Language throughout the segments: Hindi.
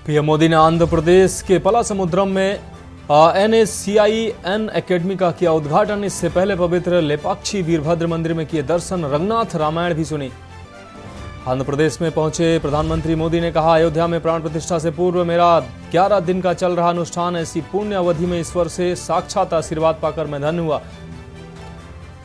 पीएम मोदी ने आंध्र प्रदेश के पलासमुद्रम में NACIN एकेडमी का किया उद्घाटन। इससे पहले पवित्र लेपाक्षी वीरभद्र मंदिर में किए दर्शन, रंगनाथ रामायण भी सुनी। आंध्र प्रदेश में पहुंचे प्रधानमंत्री मोदी ने कहा, अयोध्या में प्राण प्रतिष्ठा से पूर्व मेरा 11 दिन का चल रहा अनुष्ठान, ऐसी पुण्य अवधि में ईश्वर से साक्षात आशीर्वाद पाकर मैं धन्य हुआ।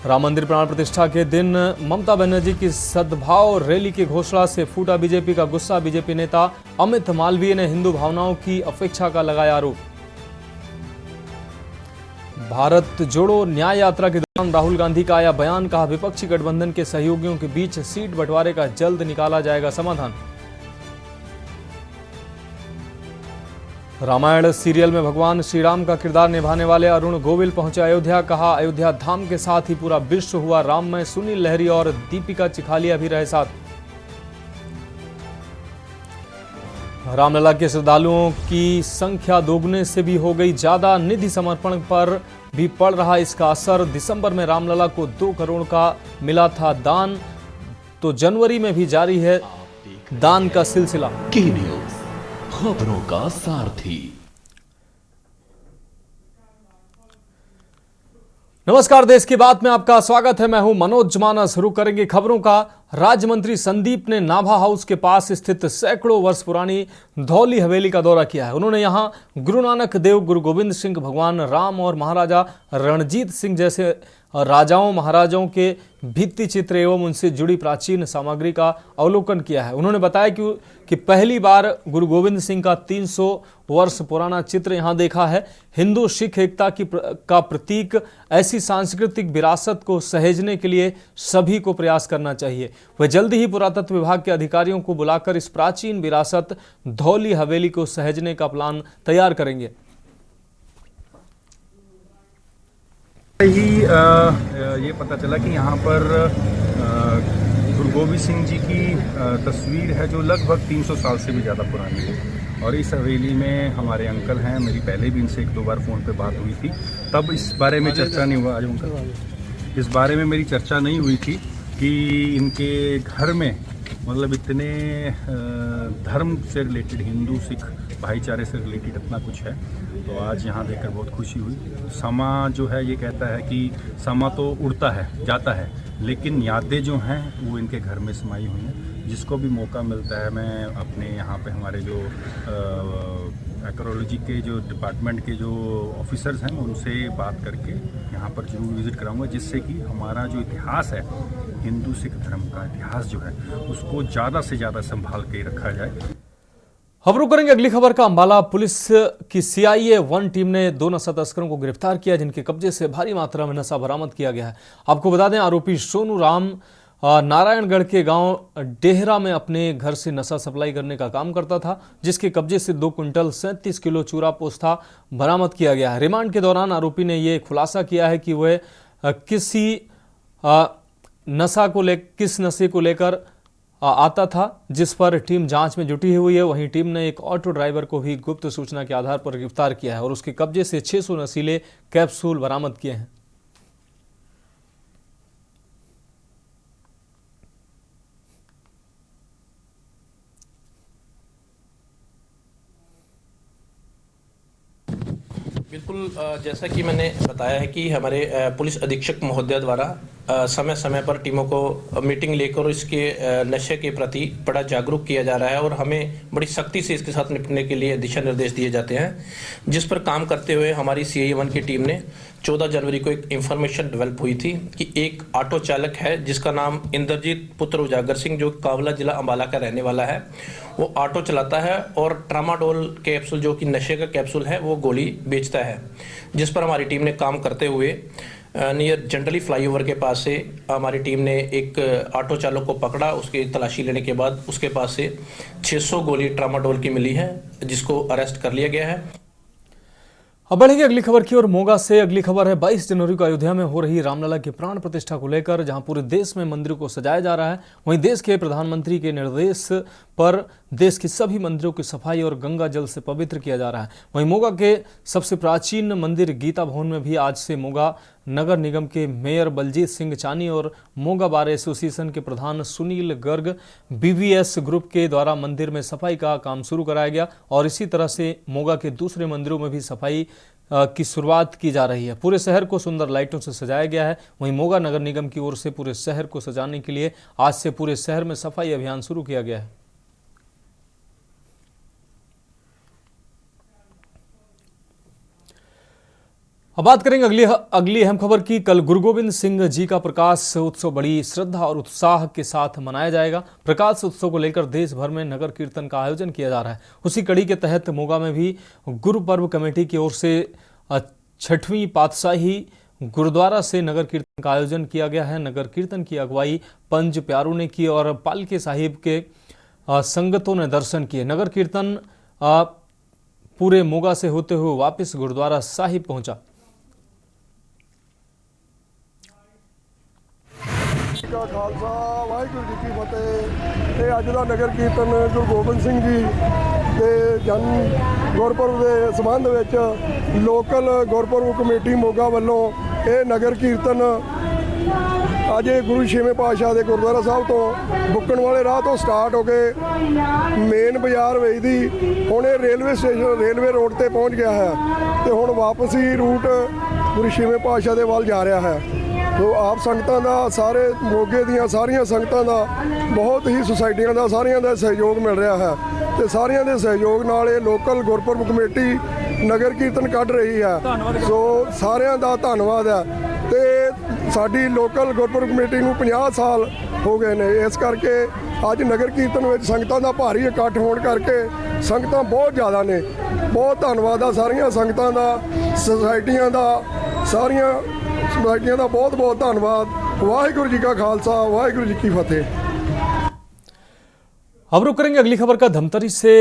राम मंदिर प्राण प्रतिष्ठा के दिन ममता बनर्जी की सद्भाव रैली की घोषणा से फूटा बीजेपी का गुस्सा। बीजेपी नेता अमित मालवीय ने हिंदू भावनाओं की अपेक्षा का लगाया आरोप। भारत जोड़ो न्याय यात्रा के दौरान राहुल गांधी का आया बयान, कहा विपक्षी गठबंधन के सहयोगियों के बीच सीट बंटवारे का जल्द निकाला जाएगा समाधान। रामायण सीरियल में भगवान श्री राम का किरदार निभाने वाले अरुण गोविल पहुंचे अयोध्या, कहा अयोध्या धाम के साथ ही पूरा विश्व हुआ राममय। सुनील लहरी और दीपिका चिखालिया भी रहे साथ। रामलला के श्रद्धालुओं की संख्या दोगुने से भी हो गई ज्यादा। निधि समर्पण पर भी पड़ रहा इसका असर। दिसंबर में रामलला को 2 करोड़ का मिला था दान, तो जनवरी में भी जारी है दान का सिलसिला। खबरों का सारथी। नमस्कार, देश की बात में आपका स्वागत है। मैं हूं मनोज जमाना। शुरू करेंगे खबरों का। राज्य मंत्री संदीप ने नाभा हाउस के पास स्थित सैकड़ों वर्ष पुरानी धौली हवेली का दौरा किया है। उन्होंने यहां गुरु नानक देव, गुरु गोविंद सिंह, भगवान राम और महाराजा रणजीत सिंह जैसे राजाओं महाराजाओं के भित्ति चित्र एवं उनसे जुड़ी प्राचीन सामग्री का अवलोकन किया है। उन्होंने बताया कि पहली बार गुरु गोविंद सिंह का 300 वर्ष पुराना चित्र यहां देखा है। हिंदू सिख एकता का प्रतीक। ऐसी सांस्कृतिक विरासत को सहेजने के लिए सभी को प्रयास करना चाहिए। वह जल्दी ही पुरातत्व विभाग के अधिकारियों को बुलाकर इस प्राचीन विरासत धौली हवेली को सहेजने का प्लान तैयार करेंगे। ये पता चला कि यहाँ पर गुरु गोविंद सिंह जी की तस्वीर है जो लगभग 300 साल से भी ज़्यादा पुरानी है। और इस हवेली में हमारे अंकल हैं। मेरी पहले भी इनसे 1-2 बार फ़ोन पे बात हुई थी, तब इस बारे में चर्चा नहीं हुआ। आज अंकल, इस बारे में मेरी चर्चा नहीं हुई थी कि इनके घर में मतलब इतने धर्म से रिलेटेड, हिंदू सिख भाईचारे से रिलेटेड इतना कुछ है। तो आज यहाँ देखकर बहुत खुशी हुई। समा जो है ये कहता है कि समा तो उड़ता है, जाता है, लेकिन यादें जो हैं वो इनके घर में समाई हुई हैं। जिसको भी मौका मिलता है, मैं अपने यहाँ पे हमारे जो आर्कियोलॉजी के जो डिपार्टमेंट के जो ऑफिसर्स हैं उनसे बात करके यहाँ पर जरूर विज़िट कराऊंगा, जिससे कि हमारा जो इतिहास है, हिंदू सिख धर्म का इतिहास जो है, उसको ज़्यादा से ज़्यादा संभाल के रखा जाए। खबरों करेंगे अगली खबर का। अंबाला पुलिस की CIA 1 टीम ने 2 नशा तस्करों को गिरफ्तार किया, जिनके कब्जे से भारी मात्रा में नशा बरामद किया गया है। आपको बता दें, आरोपी सोनू राम नारायणगढ़ के गांव डेहरा में अपने घर से नशा सप्लाई करने का काम करता था, जिसके कब्जे से 2 क्विंटल 37 किलो चूरा पोस्ता बरामद किया गया है। रिमांड के दौरान आरोपी ने यह खुलासा किया है कि वह किस नशे को लेकर आता था, जिस पर टीम जांच में जुटी हुई है। वहीं टीम ने एक ऑटो ड्राइवर को भी गुप्त सूचना के आधार पर गिरफ्तार किया है और उसके कब्जे से 600 नशीले कैप्सूल बरामद किए हैं। बिल्कुल, जैसा कि मैंने बताया है कि हमारे पुलिस अधीक्षक महोदय द्वारा समय समय पर टीमों को मीटिंग लेकर इसके नशे के प्रति बड़ा जागरूक किया जा रहा है और हमें बड़ी सख्ती से इसके साथ निपटने के लिए दिशा निर्देश दिए जाते हैं, जिस पर काम करते हुए हमारी CI 1 की टीम ने 14 जनवरी को एक इंफॉर्मेशन डेवलप हुई थी कि एक ऑटो चालक है जिसका नाम इंद्रजीत पुत्र उजागर सिंह, जो कावला जिला अंबाला का रहने वाला है। वो ऑटो चलाता है और ट्रामाडोल कैप्सूल, जो कि नशे का कैप्सूल है, वो गोली बेचता है। जिस पर हमारी टीम ने काम करते हुए नियर जंडली फ्लाईओवर के पास से हमारी टीम ने एक ऑटो चालक को पकड़ा। उसकी तलाशी लेने के बाद उसके पास से 600 गोली ट्रामाडोल की मिली है, जिसको अरेस्ट कर लिया गया है। अब बढ़ेंगे अगली खबर की ओर। मोगा से अगली खबर है। 22 जनवरी को अयोध्या में हो रही रामलला की प्राण प्रतिष्ठा को लेकर जहां पूरे देश में मंदिर को सजाया जा रहा है, वहीं देश के प्रधानमंत्री के निर्देश पर देश के सभी मंदिरों की सफाई और गंगा जल से पवित्र किया जा रहा है। वहीं मोगा के सबसे प्राचीन मंदिर गीता भवन में भी आज से मोगा नगर निगम के मेयर बलजीत सिंह चानी और मोगा बार एसोसिएशन के प्रधान सुनील गर्ग बीवीएस ग्रुप के द्वारा मंदिर में सफाई का काम शुरू कराया गया और इसी तरह से मोगा के दूसरे मंदिरों में भी सफाई की शुरुआत की जा रही है। पूरे शहर को सुंदर लाइटों से सजाया गया है। वहीं मोगा नगर निगम की ओर से पूरे शहर को सजाने के लिए आज से पूरे शहर में सफाई अभियान शुरू किया गया है। अब बात करेंगे अगली अहम खबर की। कल गुरु गोविंद सिंह जी का प्रकाश उत्सव बड़ी श्रद्धा और उत्साह के साथ मनाया जाएगा। प्रकाश उत्सव को लेकर देश भर में नगर कीर्तन का आयोजन किया जा रहा है। उसी कड़ी के तहत मोगा में भी गुरु पर्व कमेटी की ओर से 6वीं पातशाही गुरुद्वारा से नगर कीर्तन का आयोजन किया गया है। नगर कीर्तन की अगुवाई पंज प्यारों ने की और पालके साहिब के संगतों ने दर्शन किए। नगर कीर्तन पूरे मोगा से होते हुए वापस गुरुद्वारा साहिब पहुंचा। का खालसा वाहिगुरू जी की फतेह। ਇਹ ਅੱਜ ਦਾ ਨਗਰ ਕੀਰਤਨ ਗੁਰੂ ਗੋਬਿੰਦ ਸਿੰਘ ਜੀ ਦੇ ਜਨਮ ਗੁਰਪੁਰਬ ਦੇ ਸੰਬੰਧ ਵਿੱਚ ਲੋਕਲ ਗੁਰਪੁਰਬ ਕਮੇਟੀ ਮੋਗਾ ਵੱਲੋਂ ਇਹ ਨਗਰ ਕੀਰਤਨ ਅੱਜ ਗੁਰੂ ਛੇਵੇਂ ਪਾਤਸ਼ਾਹ ਦੇ ਗੁਰਦੁਆਰਾ ਸਾਹਿਬ ਤੋਂ ਬੁੱਕਣ ਵਾਲੇ ਰਾਹ ਤੋਂ ਸਟਾਰਟ ਹੋ ਕੇ ਮੇਨ ਬਾਜ਼ਾਰ ਵੇਚਦੀ ਹੁਣ ਇਹ ਰੇਲਵੇ ਸਟੇਸ਼ਨ ਰੇਲਵੇ ਰੋਡ ਤੇ ਪਹੁੰਚ ਗਿਆ ਹੈ ਤੇ ਹੁਣ ਵਾਪਸੀ ਰੂਟ ਗੁਰੂ ਛੇਵੇਂ ਪਾਤਸ਼ਾਹ ਦੇ ਵੱਲ ਜਾ ਰਿਹਾ ਹੈ। तो आप संगतां दा सारे मोगे दियां सारियां संगतां दा बहुत ही सोसाइटियां दा सारियां दा सहयोग मिल रहा है ते सारियां दे सहयोग नाल ये लोकल गुरपुरब कमेटी नगर कीर्तन कढ़ रही है। सो सारियां दा धन्नवाद है ते साडी लोकल गुरपुरब कमेटी नूं 50 साल हो गए ने। इस करके अज नगर कीर्तन विच संगतां दा भारी इकट्ठ होण करके संगतां बहुत ज़्यादा ने। बहुत धन्नवाद है सारियां संगतां दा सोसाइटियां दा सारियां सोसाइटियां का बहुत बहुत धन्यवाद। वाहिगुरू जी का खालसा वाहिगुरू जी की फतेह। अब रुक करेंगे अगली खबर का। धमतरी से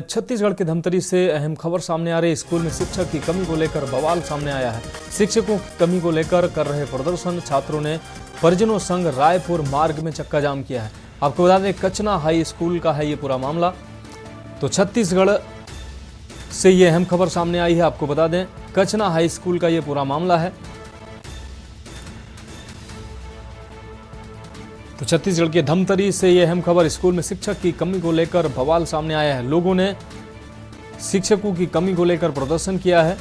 छत्तीसगढ़ के धमतरी से अहम खबर सामने आ रही। स्कूल में शिक्षक की कमी को लेकर बवाल सामने आया है। शिक्षकों की कमी को लेकर कर रहे प्रदर्शन छात्रों ने परिजनों संग रायपुर मार्ग में चक्का जाम किया है। आपको बता दें कचना हाई स्कूल का है ये पूरा मामला। तो छत्तीसगढ़ से ये अहम खबर सामने आई है। आपको बता दें कचना हाई स्कूल का ये पूरा मामला है। तो छत्तीसगढ़ के धमतरी से यह अहम खबर। स्कूल में शिक्षक की कमी को लेकर बवाल सामने आया है। लोगों ने शिक्षकों की कमी को लेकर प्रदर्शन किया है।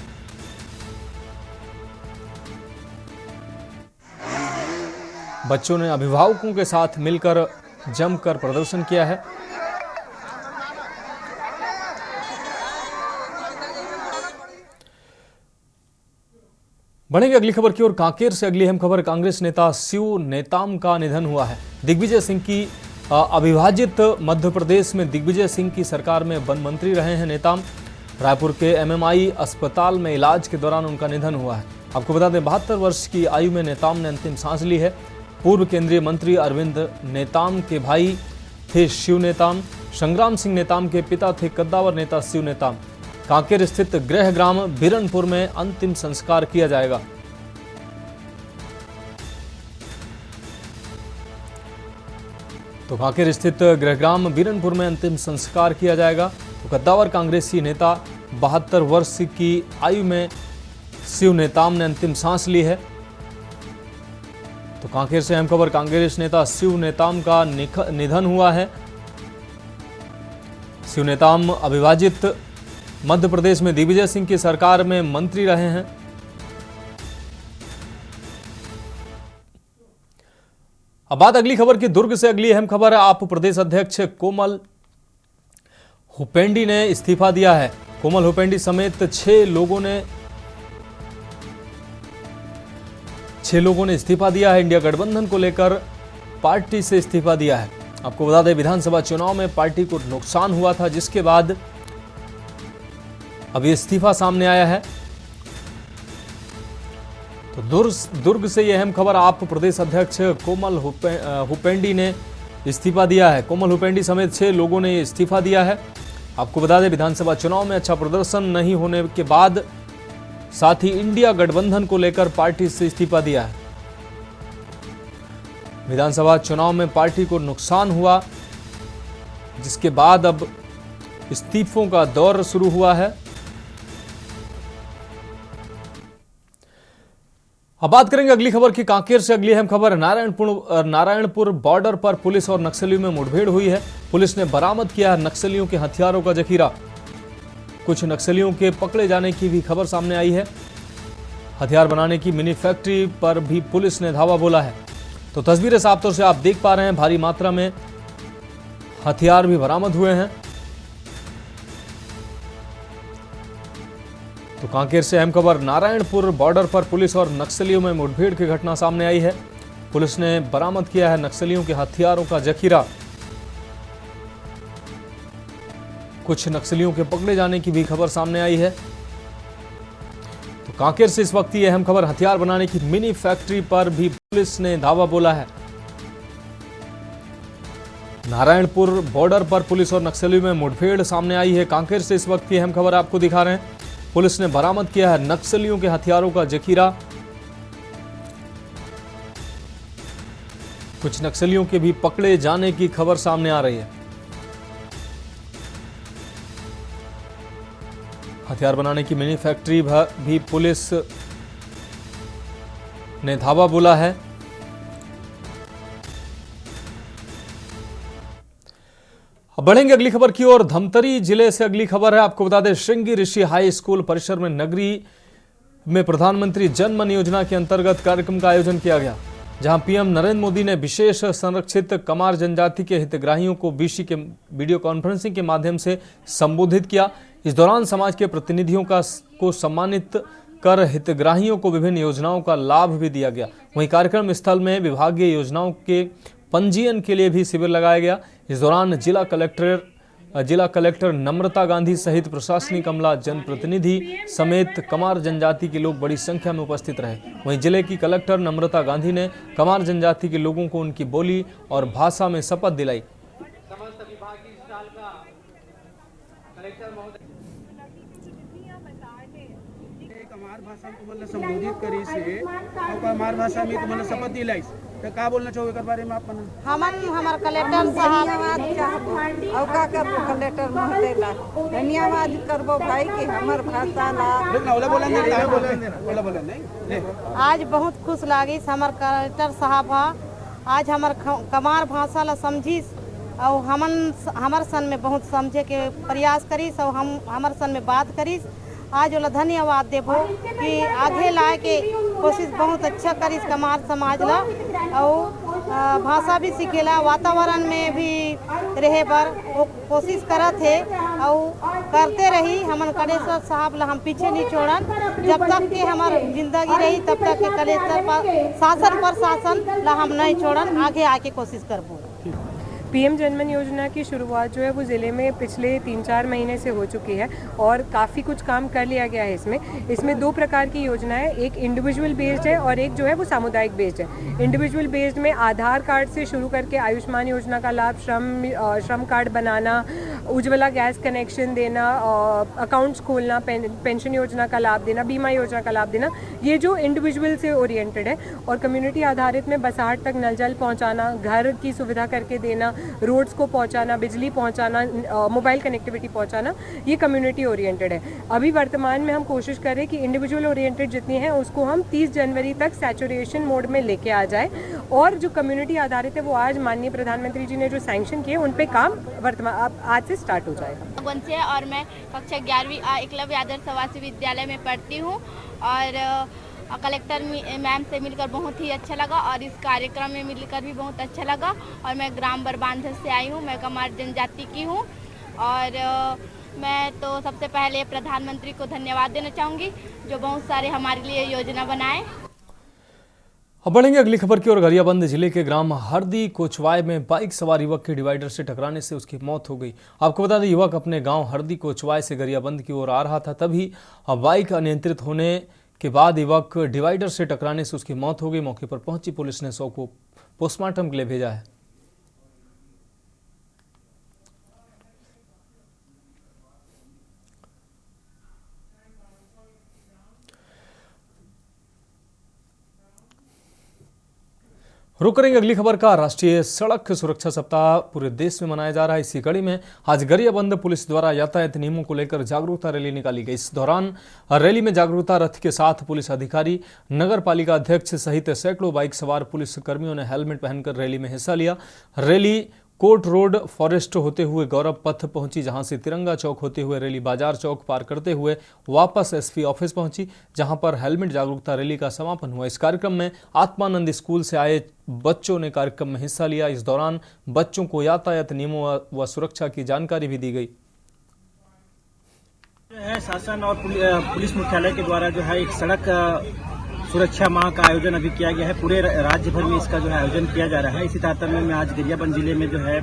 बच्चों ने अभिभावकों के साथ मिलकर जमकर प्रदर्शन किया है। बढ़ेंगे अगली खबर की ओर। कांकेर से अगली अहम खबर। कांग्रेस नेता शिव नेताम का निधन हुआ है। दिग्विजय सिंह की अविभाजित मध्य प्रदेश में दिग्विजय सिंह की सरकार में वन मंत्री रहे हैं नेताम। रायपुर के एमएमआई अस्पताल में इलाज के दौरान उनका निधन हुआ है। आपको बता दें 72 वर्ष की आयु में नेताम ने अंतिम सांस ली है। पूर्व केंद्रीय मंत्री अरविंद नेताम के भाई थे शिव नेताम। संग्राम सिंह नेताम के पिता थे कद्दावर नेता शिव नेताम। कांकेर स्थित गृह ग्राम बीरनपुर में अंतिम संस्कार किया जाएगा। तो कांकेर स्थित गृहग्राम बीरनपुर में अंतिम संस्कार किया जाएगा। तो कद्दावर कांग्रेसी नेता 72 वर्ष की आयु में शिव नेताम ने अंतिम सांस ली है। तो कांकेर से अहम खबर। कांग्रेस नेता शिव नेताम का निधन हुआ है। शिव नेताम अविभाजित मध्य प्रदेश में दिग्विजय सिंह की सरकार में मंत्री रहे हैं। अब बात अगली खबर की। दुर्ग से अगली अहम खबर है। आप प्रदेश अध्यक्ष कोमल हुपेंडी ने इस्तीफा दिया है। कोमल हुपेंडी समेत 6 लोगों ने इस्तीफा दिया है। इंडिया गठबंधन को लेकर पार्टी से इस्तीफा दिया है। आपको बता दें विधानसभा चुनाव में पार्टी को नुकसान हुआ था, जिसके बाद अब ये इस्तीफा सामने आया है। तो दुर्ग से यह अहम खबर। आप प्रदेश अध्यक्ष कोमल हुपेंडी ने इस्तीफा दिया है। कोमल हुपेंडी समेत 6 लोगों ने इस्तीफा दिया है। आपको बता दें विधानसभा चुनाव में अच्छा प्रदर्शन नहीं होने के बाद साथ ही इंडिया गठबंधन को लेकर पार्टी से इस्तीफा दिया है। विधानसभा चुनाव में पार्टी को नुकसान हुआ, जिसके बाद अब इस्तीफों का दौर शुरू हुआ है। अब बात करेंगे अगली खबर की। कांकेर से अगली अहम खबर। नारायणपुर बॉर्डर पर पुलिस और नक्सलियों में मुठभेड़ हुई है। पुलिस ने बरामद किया है नक्सलियों के हथियारों का जखीरा। कुछ नक्सलियों के पकड़े जाने की भी खबर सामने आई है। हथियार बनाने की मिनी फैक्ट्री पर भी पुलिस ने धावा बोला है। तो तस्वीरें साफ तौर से आप देख पा रहे हैं, भारी मात्रा में हथियार भी बरामद हुए हैं। तो कांकेर से अहम खबर। नारायणपुर बॉर्डर पर पुलिस और नक्सलियों में मुठभेड़ की घटना सामने आई है। पुलिस ने बरामद किया है नक्सलियों के हथियारों का जखीरा। कुछ नक्सलियों के पकड़े जाने की भी खबर सामने आई है। तो कांकेर से इस वक्त ये अहम खबर। हथियार बनाने की मिनी फैक्ट्री पर भी पुलिस ने धावा बोला है। नारायणपुर बॉर्डर पर पुलिस और नक्सलियों में मुठभेड़ सामने आई है। कांकेर से इस वक्त की अहम खबर आपको दिखा रहे हैं। पुलिस ने बरामद किया है नक्सलियों के हथियारों का जखीरा। कुछ नक्सलियों के भी पकड़े जाने की खबर सामने आ रही है। हथियार बनाने की मिनी फैक्ट्री भी पुलिस ने धावा बोला है। अब बढ़ेंगे अगली खबर की ओर। धमतरी जिले से अगली खबर है। आपको बता दें, श्रृंगी ऋषि हाई स्कूल परिसर में नगरी में प्रधानमंत्री जन मन योजना के अंतर्गत कार्यक्रम का आयोजन किया गया, जहां पीएम नरेंद्र मोदी ने विशेष संरक्षित कमार जनजाति के हितग्राहियों को बीसी के वीडियो कॉन्फ्रेंसिंग के माध्यम से संबोधित किया। इस दौरान समाज के प्रतिनिधियों को सम्मानित कर हितग्राहियों को विभिन्न योजनाओं का लाभ भी दिया गया। वहीं कार्यक्रम स्थल में विभागीय योजनाओं के पंजीयन के लिए भी शिविर लगाया गया। इस दौरान जिला कलेक्टर नम्रता गांधी सहित प्रशासनिक अमला, जनप्रतिनिधि समेत कमार जनजाति के लोग बड़ी संख्या में उपस्थित रहे। वहीं जिले की कलेक्टर नम्रता गांधी ने कमार जनजाति के लोगों को उनकी बोली और भाषा में शपथ दिलाई। कमार भाषा में तुम्हाला संबोधित करी से और कमार भाषा में तुम्हाला शपथ दिलाइस तो का बोलना चाहोगे एकर बारे में आप हमार कलेक्टर साहब और का कलेक्टर महोदय ला धन्यवाद करबो भाई कि हमर भाषा ला लोग ना बोला नहीं आज बहुत खुश लागी। हमार कलेक्टर साहब आज हमार कमार भाषा ला समझिस और हमार सन में बहुत समझे के प्रयास करीस और हम हमार सन में बात करीस। आज वाला धन्यवाद देबो कि आगे लाए के कोशिश बहुत अच्छा करीस कमार समाज ला और भाषा भी सीखेला, वातावरण में भी रहे पर वो कोशिश करत है और करते रही। हमन कलेक्टर साहब ला हम पीछे नहीं छोड़न। जब तक के हमार जिंदगी रही तब तक के कलेक्टर पर शासन प्रशासन ला हम नहीं छोड़न, आगे आके कोशिश करबो। पीएम जनमन योजना की शुरुआत जो है वो ज़िले में पिछले 3-4 महीने से हो चुकी है और काफ़ी कुछ काम कर लिया गया है। इसमें 2 प्रकार की योजना है, एक इंडिविजुअल बेस्ड है और एक जो है वो सामुदायिक बेस्ड है। इंडिविजुअल बेस्ड में आधार कार्ड से शुरू करके आयुष्मान योजना का लाभ, श्रम कार्ड बनाना, उज्ज्वला गैस कनेक्शन देना, अकाउंट्स खोलना, पेंशन योजना का लाभ देना, बीमा योजना का लाभ देना, ये जो इंडिविजुअल से ओरिएंटेड है। और कम्युनिटी आधारित में बसाहट तक नल जल पहुँचाना, घर की सुविधा करके देना, रोड्स को पहुंचाना, बिजली पहुंचाना, मोबाइल कनेक्टिविटी पहुंचाना, ये कम्युनिटी ओरिएंटेड है। अभी वर्तमान में हम कोशिश कर रहे हैं कि इंडिविजुअल ओरिएंटेड जितनी है उसको हम 30 जनवरी तक सैचुरेशन मोड में लेके आ जाए और जो कम्युनिटी आधारित है वो आज माननीय प्रधानमंत्री जी ने जो सैंक्शन किए उन पे काम वर्तमान आज से स्टार्ट हो जाएगा। और मैं कक्षा 11वीं एकलव्य आदर्श आवासीय विद्यालय में पढ़ती हूँ और कलेक्टर मैम से मिलकर बहुत ही अच्छा लगा और इस कार्यक्रम में मिलकर भी बहुत अच्छा लगा। और मैं ग्राम बरबांधर से आई हूँ, मैं कमार जनजाति की हूँ और मैं तो सबसे पहले प्रधानमंत्री को धन्यवाद देना चाहूँगी जो बहुत सारे हमारे लिए योजना बनाए। अब बढ़ेंगे अगली खबर की ओर। गरियाबंद जिले के ग्राम हरदी कोचवाय में बाइक सवार युवक के डिवाइडर से टकराने से उसकी मौत हो गई। आपको बता दें, युवक अपने गांव हरदी कोचवाय से गरियाबंद की ओर आ रहा था, तभी बाइक अनियंत्रित होने के बाद युवक डिवाइडर से टकराने से उसकी मौत हो गई। मौके पर पहुंची पुलिस ने शव को पोस्टमार्टम के लिए भेजा है। रुक करेंगे अगली खबर का। राष्ट्रीय सड़क सुरक्षा सप्ताह पूरे देश में मनाया जा रहा है। इसी कड़ी में आज गरियाबंद पुलिस द्वारा यातायात नियमों को लेकर जागरूकता रैली निकाली गई। इस दौरान रैली में जागरूकता रथ के साथ पुलिस अधिकारी, नगर पालिका अध्यक्ष सहित सैकड़ों बाइक सवार पुलिस कर्मियों ने हेलमेट पहनकर रैली में हिस्सा लिया। रैली कोर्ट रोड फॉरेस्ट होते हुए गौरव पथ पहुंची, जहां से तिरंगा चौक होते हुए रैली बाजार चौक पार करते हुए वापस एसपी ऑफिस पहुंची, जहां पर हेलमेट जागरूकता रैली का समापन हुआ। इस कार्यक्रम में आत्मानंद स्कूल से आए बच्चों ने कार्यक्रम में हिस्सा लिया। इस दौरान बच्चों को यातायात नियमों व सुरक्षा की जानकारी भी दी गई। शासन और पुलिस मुख्यालय के द्वारा जो है एक सड़क सुरक्षा माह का आयोजन अभी किया गया है। पूरे राज्य भर में इसका जो है आयोजन किया जा रहा है। इसी तारतम्य में आज गरियाबंद जिले में जो है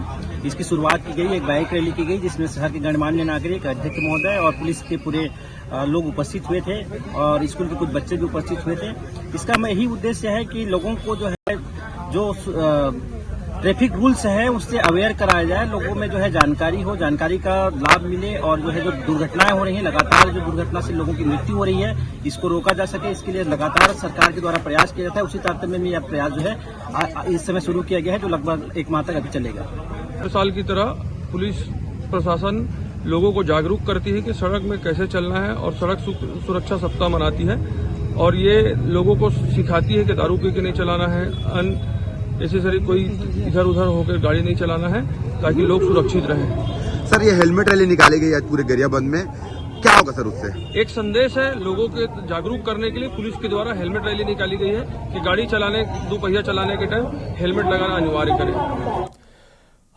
इसकी शुरुआत की गई। एक बाइक रैली की गई जिसमें शहर के गणमान्य नागरिक, अध्यक्ष महोदय और पुलिस के पूरे लोग उपस्थित हुए थे और स्कूल के कुछ बच्चे भी उपस्थित हुए थे। इसका यही उद्देश्य है कि लोगों को जो है जो ट्रैफिक रूल्स है उससे अवेयर कराया जाए, लोगों में जो है जानकारी हो, जानकारी का लाभ मिले और जो है जो दुर्घटनाएं हो रही हैं, लगातार जो दुर्घटना से लोगों की मृत्यु हो रही है, इसको रोका जा सके, इसके लिए लगातार सरकार के द्वारा प्रयास किया जाता है। उसी तारतम्य में यह प्रयास जो है इस समय शुरू किया गया है, जो लगभग 1 माह तक अभी चलेगा। हर साल की तरह पुलिस प्रशासन लोगों को जागरूक करती है कि सड़क में कैसे चलना है और सड़क सुरक्षा सप्ताह मनाती है और ये लोगों को सिखाती है कि दारू पी के नहीं चलाना है, अननेसेसरी कोई इधर उधर होकर गाड़ी नहीं चलाना है, ताकि लोग सुरक्षित रहें। सर, ये हेलमेट रैली निकाली गई आज पूरे गरियाबंद में, क्या होगा सर उससे? एक संदेश है लोगों के जागरूक करने के लिए पुलिस के द्वारा हेलमेट रैली निकाली गई है कि गाड़ी चलाने, दोपहिया चलाने के टाइम हेलमेट लगाना अनिवार्य करें।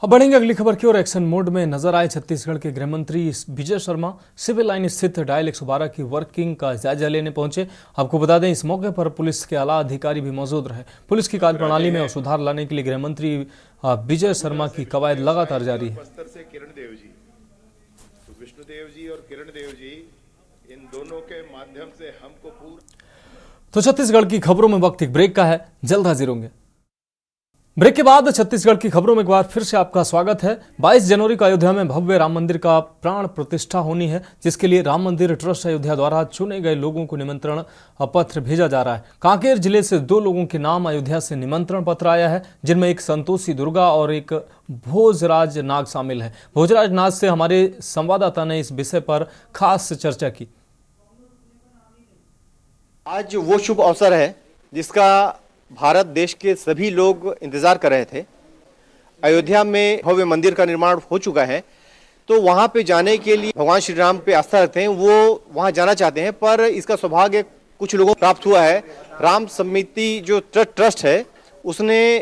अब बढ़ेंगे अगली खबर की ओर। एक्शन मोड में नजर आए छत्तीसगढ़ के गृह मंत्री विजय शर्मा सिविल लाइन स्थित डायल 112 की वर्किंग का जायजा लेने पहुंचे। आपको बता दें, इस मौके पर पुलिस के आला अधिकारी भी मौजूद रहे। पुलिस की कार्यप्रणाली में सुधार लाने के लिए गृह मंत्री विजय शर्मा की कवायद लगातार जारी है। विष्णुदेव जी और किरण देव जी, इन दोनों के माध्यम से हमको तो छत्तीसगढ़ की खबरों में वक्त एक ब्रेक का है, जल्द हाजिर होंगे। ब्रेक के बाद छत्तीसगढ़ की खबरों में एक बार फिर से आपका स्वागत है। 22 जनवरी को अयोध्या में भव्य राम मंदिर का प्राण प्रतिष्ठा होनी है, जिसके लिए राम मंदिर ट्रस्ट अयोध्या द्वारा चुने गए लोगों को निमंत्रण पत्र भेजा जा रहा है। कांकेर जिले से 2 लोगों के नाम अयोध्या से निमंत्रण पत्र आया है, जिनमें एक संतोषी दुर्गा और एक भोजराज नाग शामिल है। भोजराज नाग से हमारे संवाददाता ने इस विषय पर खास चर्चा की। आज वो शुभ अवसर है जिसका भारत देश के सभी लोग इंतजार कर रहे थे। अयोध्या में भव्य मंदिर का निर्माण हो चुका है, तो वहां पे जाने के लिए भगवान श्री राम पे आस्था रखते हैं, वो वहां जाना चाहते हैं, पर इसका सौभाग्य कुछ लोगों को प्राप्त हुआ है। राम समिति जो ट्रस्ट है उसने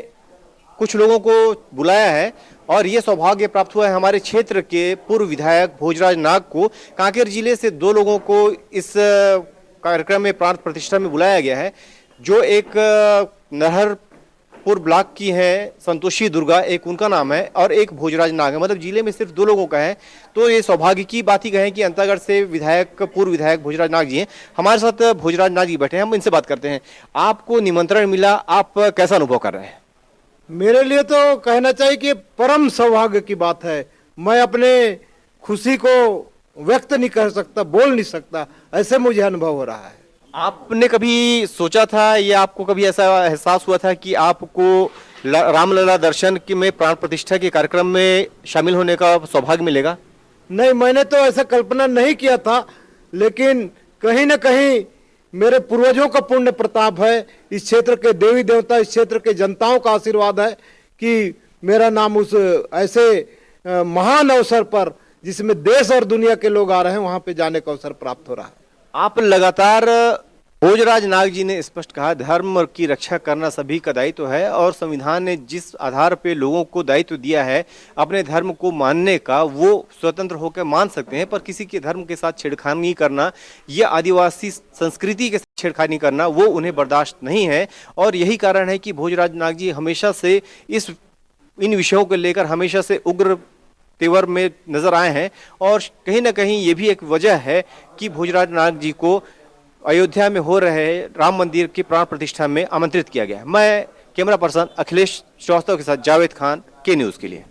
कुछ लोगों को बुलाया है और ये सौभाग्य प्राप्त हुआ है हमारे क्षेत्र के पूर्व विधायक भोजराज नाग को। कांकेर जिले से 2 लोगों को इस कार्यक्रम में प्राण प्रतिष्ठा में बुलाया गया है, जो एक नरहरपुर ब्लॉक की है संतोषी दुर्गा, एक उनका नाम है, और एक भोजराज नाग है। मतलब जिले में सिर्फ 2 लोगों का है, तो ये सौभाग्य की बात ही कहें कि अंतागढ़ से पूर्व विधायक भोजराज नाग जी हैं। हमारे साथ भोजराज नाग जी बैठे हैं, हम इनसे बात करते हैं। आपको निमंत्रण मिला, आप कैसा अनुभव कर रहे हैं? मेरे लिए तो कहना चाहिए कि परम सौभाग्य की बात है। मैं अपने खुशी को व्यक्त नहीं कर सकता, बोल नहीं सकता, ऐसे मुझे अनुभव हो रहा है। आपने कभी सोचा था या आपको कभी ऐसा एहसास हुआ था कि आपको रामलला दर्शन की में प्राण प्रतिष्ठा के कार्यक्रम में शामिल होने का सौभाग्य मिलेगा? नहीं, मैंने तो ऐसा कल्पना नहीं किया था, लेकिन कहीं न कहीं मेरे पूर्वजों का पुण्य प्रताप है, इस क्षेत्र के देवी देवता, इस क्षेत्र के जनताओं का आशीर्वाद है कि मेरा नाम उस ऐसे महान अवसर पर, जिसमें देश और दुनिया के लोग आ रहे हैं, वहां पे जाने का अवसर प्राप्त हो रहा है। आप लगातार, भोजराज नाग जी ने स्पष्ट कहा, धर्म की रक्षा करना सभी का दायित्व है और संविधान ने जिस आधार पे लोगों को दायित्व दिया है अपने धर्म को मानने का, वो स्वतंत्र होकर मान सकते हैं, पर किसी के धर्म के साथ छेड़खानी करना या आदिवासी संस्कृति के साथ छेड़खानी करना वो उन्हें बर्दाश्त नहीं है। और यही कारण है कि भोजराज नाग जी हमेशा से इन विषयों को लेकर हमेशा से उग्र तेवर में नजर आए हैं और कहीं ना कहीं ये भी एक वजह है कि भोजराज नाग जी को अयोध्या में हो रहे राम मंदिर की प्राण प्रतिष्ठा में आमंत्रित किया गया है। मैं कैमरा पर्सन अखिलेश श्रीवास्तव के साथ जावेद खान, के न्यूज के लिए।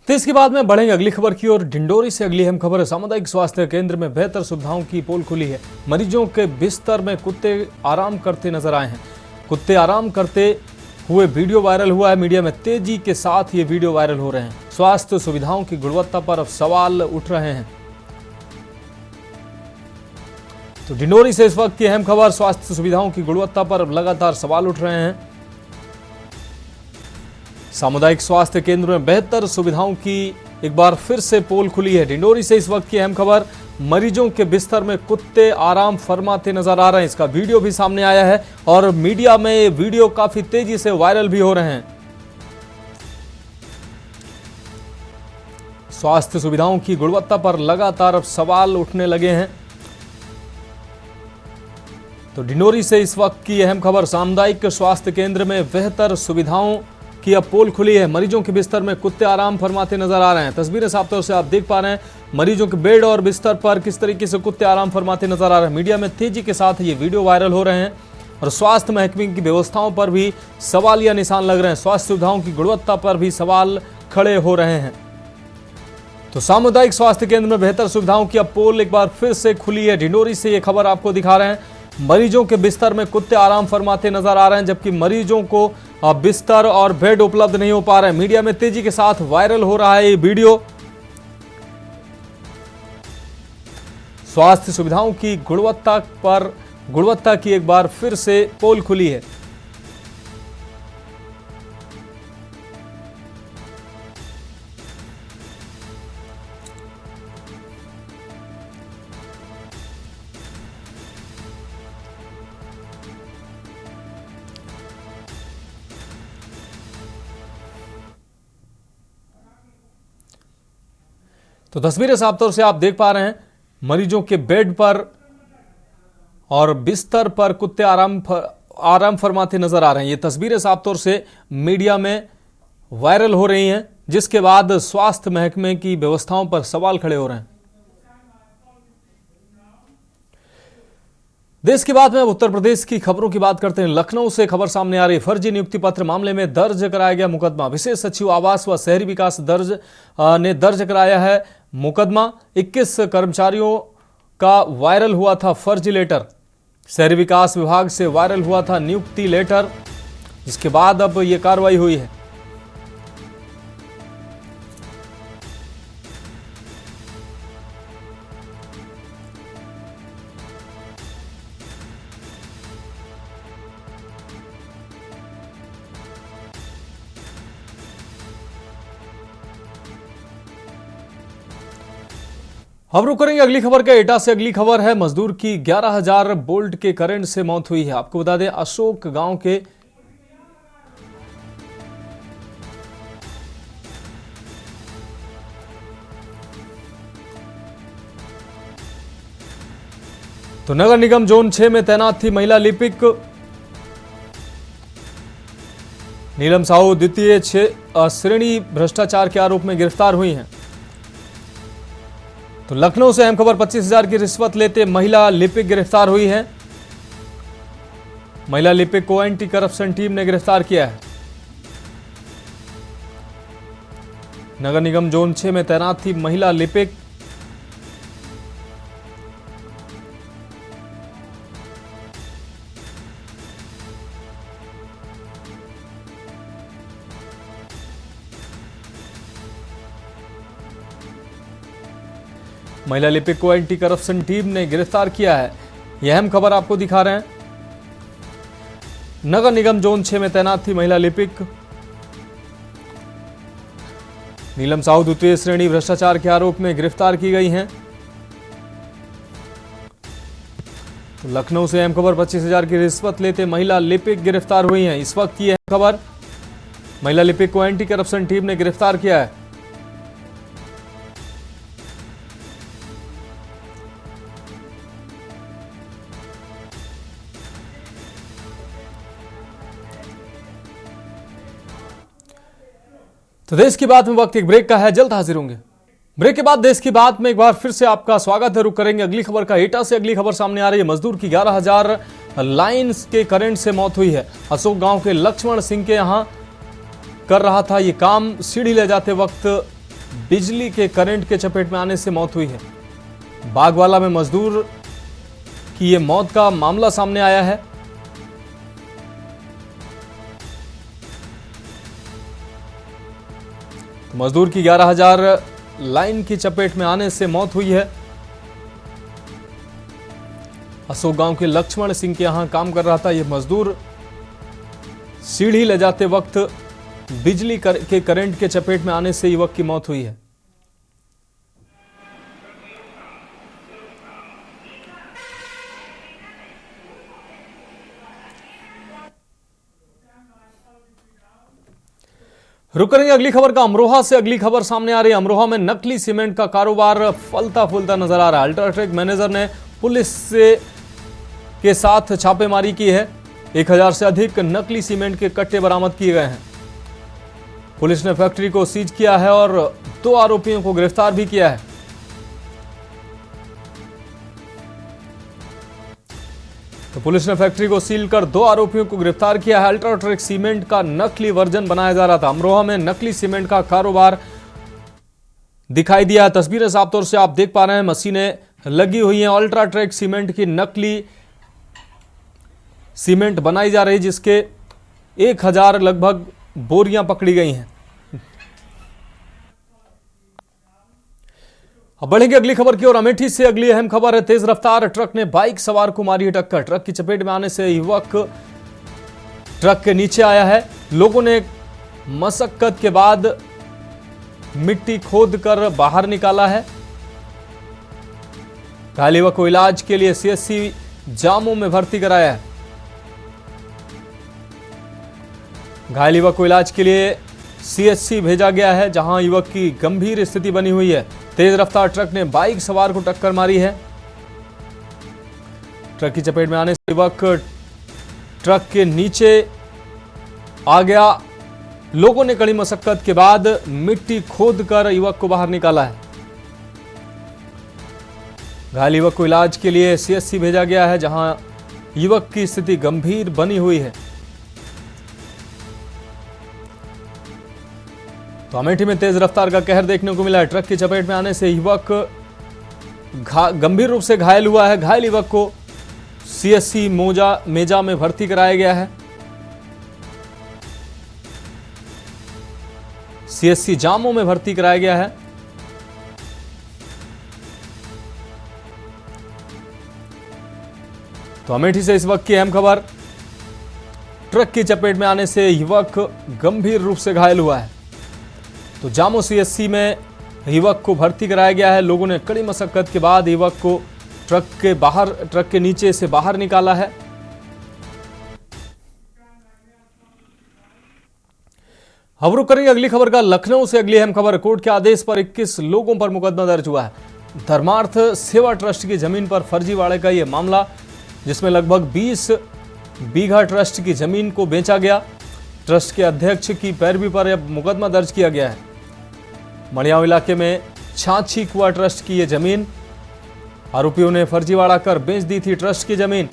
तो इसके बाद में बढ़ेंगे अगली खबर की ओर। डिंडोरी से अगली अहम खबर है। सामुदायिक स्वास्थ्य केंद्र में बेहतर सुविधाओं की पोल खुली है। मरीजों के बिस्तर में कुत्ते आराम करते नजर आए हैं। कुत्ते आराम करते हुए वीडियो वायरल हुआ है। मीडिया में तेजी के साथ ये वीडियो वायरल हो रहे हैं। स्वास्थ्य सुविधाओं की गुणवत्ता पर अब सवाल उठ रहे हैं। तो डिंडोरी से इस वक्त की अहम खबर। स्वास्थ्य सुविधाओं की गुणवत्ता पर अब लगातार सवाल उठ रहे हैं। सामुदायिक स्वास्थ्य केंद्र में बेहतर सुविधाओं की एक बार फिर से पोल खुली है। डिंडोरी से इस वक्त की अहम खबर। मरीजों के बिस्तर में कुत्ते आराम फरमाते नजर आ रहे हैं। इसका वीडियो भी सामने आया है और मीडिया में ये वीडियो काफी तेजी से वायरल भी हो रहे हैं। स्वास्थ्य सुविधाओं की गुणवत्ता पर लगातार अब सवाल उठने लगे हैं। तो डिंडोरी से इस वक्त की अहम खबर। सामुदायिक स्वास्थ्य केंद्र में बेहतर सुविधाओं की अब पोल खुली है। मरीजों के बिस्तर में कुत्ते आराम फरमाते नजर आ रहे हैं। तस्वीरें साफ तौर से आप देख पा रहे हैं। मरीजों के बेड और बिस्तर पर किस तरीके से कुत्ते आराम फरमाते नजर आ रहे हैं। मीडिया में तेजी के साथ ये वीडियो वायरल हो रहे हैं और स्वास्थ्य महकमे की व्यवस्थाओं पर भी सवालिया निशान लग रहे हैं। स्वास्थ्य सुविधाओं की गुणवत्ता पर भी सवाल खड़े हो रहे हैं। तो सामुदायिक स्वास्थ्य केंद्र में बेहतर सुविधाओं की अब पोल एक बार फिर से खुली है। डिंडोरी से ये खबर आपको दिखा रहे हैं। मरीजों के बिस्तर में कुत्ते आराम फरमाते नजर आ रहे हैं, जबकि मरीजों को बिस्तर और बेड उपलब्ध नहीं हो पा रहे हैं। मीडिया में तेजी के साथ वायरल हो रहा है ये वीडियो। स्वास्थ्य सुविधाओं की गुणवत्ता की एक बार फिर से पोल खुली है। तो तस्वीरें साफ तौर से आप देख पा रहे हैं। मरीजों के बेड पर और बिस्तर पर कुत्ते आराम फरमाते नजर आ रहे हैं। ये तस्वीरें साफ तौर से मीडिया में वायरल हो रही हैं, जिसके बाद स्वास्थ्य महकमे की व्यवस्थाओं पर सवाल खड़े हो रहे हैं। देश के बाद में अब उत्तर प्रदेश की खबरों की बात करते हैं। लखनऊ से खबर सामने आ रही है। फर्जी नियुक्ति पत्र मामले में दर्ज कराया गया मुकदमा। विशेष सचिव आवास व शहरी विकास ने दर्ज कराया है मुकदमा। 21 कर्मचारियों का वायरल हुआ था फर्जी लेटर। शहरी विकास विभाग से वायरल हुआ था नियुक्ति लेटर, जिसके बाद अब यह कार्रवाई हुई है। अब रुक करेंगे अगली खबर का। एटा से अगली खबर है। मजदूर की 11,000 वोल्ट के करंट से मौत हुई है। आपको बता दें, अशोक गांव के तो नगर निगम जोन 6 में तैनात थी महिला लिपिक नीलम साहू द्वितीय श्रेणी भ्रष्टाचार के आरोप में गिरफ्तार हुई हैं। तो लखनऊ से अहम खबर। 25,000 की रिश्वत लेते महिला लिपिक गिरफ्तार हुई है। महिला लिपिक को एंटी करप्शन टीम ने गिरफ्तार किया है। नगर निगम जोन 6 में तैनात थी महिला लिपिक महिला लिपिक को एंटी करप्शन टीम ने गिरफ्तार किया है। यह अहम खबर आपको दिखा रहे हैं। नगर निगम जोन 6 में तैनात थी महिला लिपिक नीलम साहू द्वितीय श्रेणी भ्रष्टाचार के आरोप में गिरफ्तार की गई हैं। तो लखनऊ से अहम खबर। 25,000 की रिश्वत लेते महिला लिपिक गिरफ्तार हुई हैं। इस वक्त की अहम खबर। महिला लिपिक को एंटी करप्शन टीम ने गिरफ्तार किया है। तो देश की बात में वक्त एक ब्रेक का है, जल्द हाजिर होंगे। ब्रेक के बाद देश की बात में एक बार फिर से आपका स्वागत है। रुक करेंगे अगली खबर का। एटा से अगली खबर सामने आ रही है। मजदूर की 11,000 लाइन्स के करंट से मौत हुई है। अशोक गांव के लक्ष्मण सिंह के यहां कर रहा था ये काम। सीढ़ी ले जाते वक्त बिजली के करंट के चपेट में आने से मौत हुई है। बागवाला में मजदूर की ये मौत का मामला सामने आया है। तो मजदूर की 11,000 लाइन की चपेट में आने से मौत हुई है। अशोक गांव के लक्ष्मण सिंह के यहां काम कर रहा था यह मजदूर। सीढ़ी ले जाते वक्त बिजली के करंट के चपेट में आने से युवक की मौत हुई है। रुक करेंगे अगली खबर का। अमरोहा से अगली खबर सामने आ रही है। अमरोहा में नकली सीमेंट का कारोबार फलता फूलता नजर आ रहा है। अल्ट्राटेक मैनेजर ने पुलिस के साथ छापेमारी की है। 1000 से अधिक नकली सीमेंट के कट्टे बरामद किए गए हैं। पुलिस ने फैक्ट्री को सीज किया है और 2 आरोपियों को गिरफ्तार भी किया है। तो पुलिस ने फैक्ट्री को सील कर 2 आरोपियों को गिरफ्तार किया है। अल्ट्राटेक सीमेंट का नकली वर्जन बनाया जा रहा था। अमरोहा में नकली सीमेंट का कारोबार दिखाई दिया है। तस्वीरें साफ तौर से आप देख पा रहे हैं, मशीनें लगी हुई हैं। अल्ट्राटेक सीमेंट की नकली सीमेंट बनाई जा रही, जिसके 1000 लगभग बोरियां पकड़ी गई हैं। अब बढ़ेंगे अगली खबर की ओर। अमेठी से अगली अहम खबर है। तेज रफ्तार ट्रक ने बाइक सवार को मारी टक्कर। ट्रक की चपेट में आने से युवक ट्रक के नीचे आया है। लोगों ने मशक्कत के बाद मिट्टी खोद कर बाहर निकाला है। घायल युवक को इलाज के लिए सीएचसी जामो में भर्ती कराया है। घायल युवक को इलाज के लिए सीएचसी भेजा गया है, जहां युवक की गंभीर स्थिति बनी हुई है। तेज रफ्तार ट्रक ने बाइक सवार को टक्कर मारी है। ट्रक की चपेट में आने से युवक ट्रक के नीचे आ गया। लोगों ने कड़ी मशक्कत के बाद मिट्टी खोद कर युवक को बाहर निकाला है। घायल युवक को इलाज के लिए सीएचसी भेजा गया है, जहां युवक की स्थिति गंभीर बनी हुई है। तो अमेठी में तेज रफ्तार का कहर देखने को मिला है। ट्रक की चपेट में आने से युवक गंभीर रूप से घायल हुआ है। घायल युवक को सीएचसी मेजा में भर्ती कराया गया है। सीएचसी जामो में भर्ती कराया गया है। तो अमेठी से इस वक्त की अहम खबर। ट्रक की चपेट में आने से युवक गंभीर रूप से घायल हुआ है। तो जामो सीएचसी में युवक को भर्ती कराया गया है। लोगों ने कड़ी मशक्कत के बाद युवक को ट्रक के नीचे से बाहर निकाला है। अब रुक करेंगे अगली खबर का। लखनऊ से अगली अहम खबर। कोर्ट के आदेश पर 21 लोगों पर मुकदमा दर्ज हुआ है। धर्मार्थ सेवा ट्रस्ट की जमीन पर फर्जीवाड़े का यह मामला, जिसमें लगभग 20 बीघा ट्रस्ट की जमीन को बेचा गया। ट्रस्ट के अध्यक्ष की पैरवी पर अब मुकदमा दर्ज किया गया है। मड़ियाव इलाके में छाछी कुआ ट्रस्ट की यह जमीन आरोपियों ने फर्जीवाड़ा कर बेच दी थी। ट्रस्ट की जमीन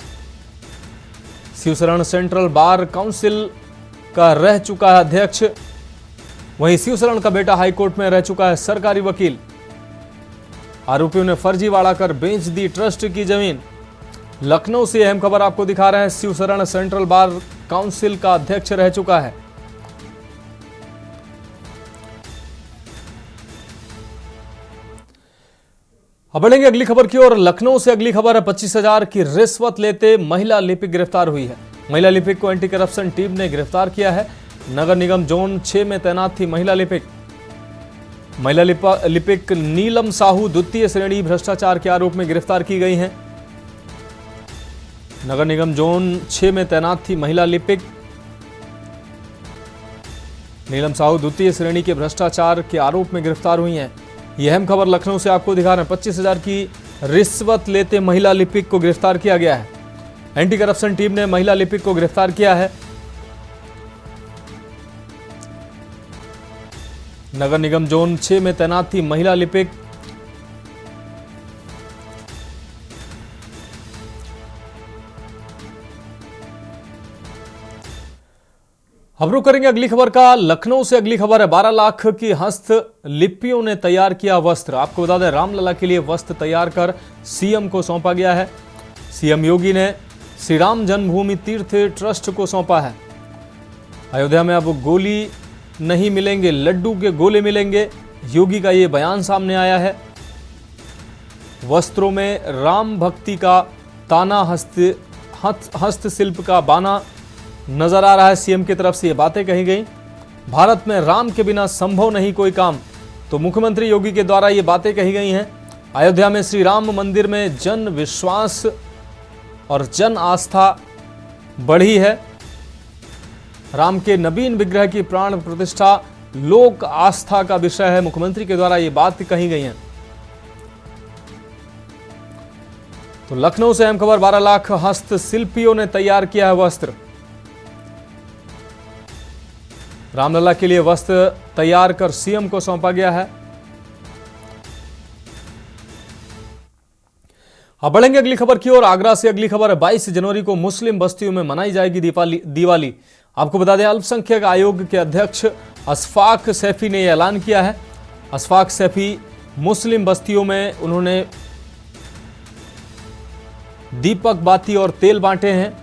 शिवशरण सेंट्रल बार काउंसिल का रह चुका है अध्यक्ष। वहीं शिवशरण का बेटा हाईकोर्ट में रह चुका है सरकारी वकील। आरोपियों ने फर्जीवाड़ा कर बेच दी ट्रस्ट की जमीन। लखनऊ से अहम खबर आपको दिखा रहे हैं। शिवशरण सेंट्रल बार काउंसिल का अध्यक्ष रह चुका है। अब बढ़ेंगे अगली खबर की ओर। लखनऊ से अगली खबर है। 25,000 की रिश्वत लेते महिला लिपिक गिरफ्तार हुई है। महिला लिपिक को एंटी करप्शन टीम ने गिरफ्तार किया है। नगर निगम जोन 6 में तैनात थी महिला लिपिक। महिला लिपिक नीलम साहू द्वितीय श्रेणी भ्रष्टाचार के आरोप में गिरफ्तार की गई हैं। नगर निगम जोन 6 में तैनात थी महिला लिपिक नीलम साहू द्वितीय श्रेणी के भ्रष्टाचार के आरोप में गिरफ्तार हुई हैं। यह अहम खबर लखनऊ से आपको दिखा रहे हैं। 25,000 की रिश्वत लेते महिला लिपिक को गिरफ्तार किया गया है। एंटी करप्शन टीम ने महिला लिपिक को गिरफ्तार किया है। नगर निगम जोन 6 में तैनात थी महिला लिपिक। अब रुक करेंगे अगली खबर का। लखनऊ से अगली खबर है। 12 लाख की हस्तलिपियों ने तैयार किया वस्त्र। आपको बता दें, रामलला के लिए वस्त्र तैयार कर सीएम को सौंपा गया है। सीएम योगी ने श्री राम जन्मभूमि तीर्थ ट्रस्ट को सौंपा है। अयोध्या में अब गोली नहीं मिलेंगे, लड्डू के गोले मिलेंगे, योगी का ये बयान सामने आया है। वस्त्रों में राम भक्ति का ताना, हस्तशिल्प का बाना नजर आ रहा है। सीएम की तरफ से ये बातें कही गई। भारत में राम के बिना संभव नहीं कोई काम, तो मुख्यमंत्री योगी के द्वारा ये बातें कही गई हैं। अयोध्या में श्री राम मंदिर में जन विश्वास और जन आस्था बढ़ी है। राम के नवीन विग्रह की प्राण प्रतिष्ठा लोक आस्था का विषय है। मुख्यमंत्री के द्वारा ये बात कही गई है। तो लखनऊ से अहम खबर। 12 लाख हस्तशिल्पियों ने तैयार किया है वस्त्र। रामलला के लिए वस्त्र तैयार कर सीएम को सौंपा गया है। अब बढ़ेंगे अगली खबर की ओर। आगरा से अगली खबर है। 22 जनवरी को मुस्लिम बस्तियों में मनाई जाएगी दिवाली। आपको बता दें, अल्पसंख्यक आयोग के अध्यक्ष अशफाक सैफी ने यह ऐलान किया है। अशफाक सैफी मुस्लिम बस्तियों में उन्होंने दीपक बाती और तेल बांटे हैं।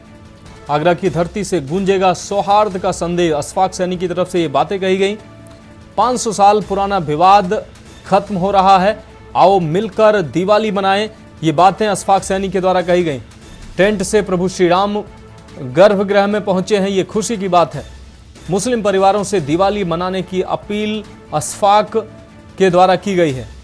आगरा की धरती से गूंजेगा सौहार्द का संदेश, अशफाक सैनी की तरफ से ये बातें कही गई। 500 साल पुराना विवाद खत्म हो रहा है, आओ मिलकर दिवाली मनाएं, ये बातें अशफाक सैनी के द्वारा कही गई। टेंट से प्रभु श्री राम गर्भगृह में पहुंचे हैं, ये खुशी की बात है। मुस्लिम परिवारों से दिवाली मनाने की अपील अशफाक के द्वारा की गई है।